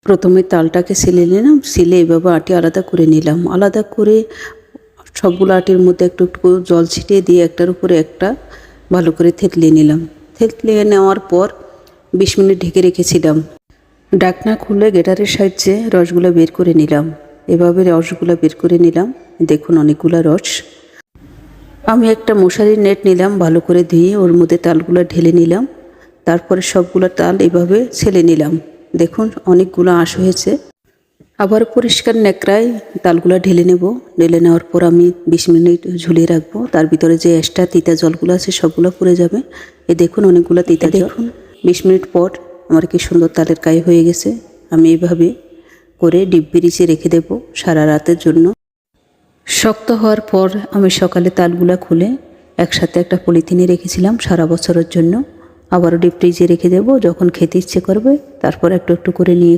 প্রথমে তালটাকে ছিলে নিলাম, ছিলে এভাবে আটি আলাদা করে নিলাম। আলাদা করে সবগুলো আটির মধ্যে একটু একটু জল ছিটিয়ে দিয়ে একটার উপরে একটা ভালো করে থেতলিয়ে নিলাম। থেতলিয়ে নেওয়ার পর 20 মিনিট ঢেকে রেখেছিলাম। ঢাকনা খুলে গ্রেটারের সাহায্যে রসগুলো বের করে নিলাম। এভাবে রসগুলো বের করে নিলাম। দেখুন অনেকগুলো রস। আমি একটা মশারির নেট নিলাম, ভালো করে ধুয়ে ওর মধ্যে তালগুলো ঢেলে নিলাম। তারপরে সবগুলো তাল এভাবে ছেলে নিলাম। দেখুন অনেকগুলো আঁশ হয়েছে। আবার পরিষ্কার ন্যাকড়ায় তালগুলো ঢেলে নেব। ঢেলে নেওয়ার পর আমি 20 মিনিট ঝুলিয়ে রাখবো। তার ভিতরে যে এক্সট্রা তিতা জলগুলো আছে সবগুলো পুড়ে যাবে। এই দেখুন অনেকগুলো তিতা জল। দেখুন 20 মিনিট পর আমার কি সুন্দর তালের কাই হয়ে গেছে। আমি এইভাবে করে ডিপ ফ্রিজে রেখে দেব সারা রাতের জন্য। শক্ত হওয়ার পর আমি সকালে তালগুলো খুলে একসাথে একটা পলিথিনে রেখেছিলাম সারা বছরের জন্য। আবারও ডিপ ফ্রিজে রেখে দেব, যখন খেতে ইচ্ছে করবে তারপর একটু একটু করে নিয়ে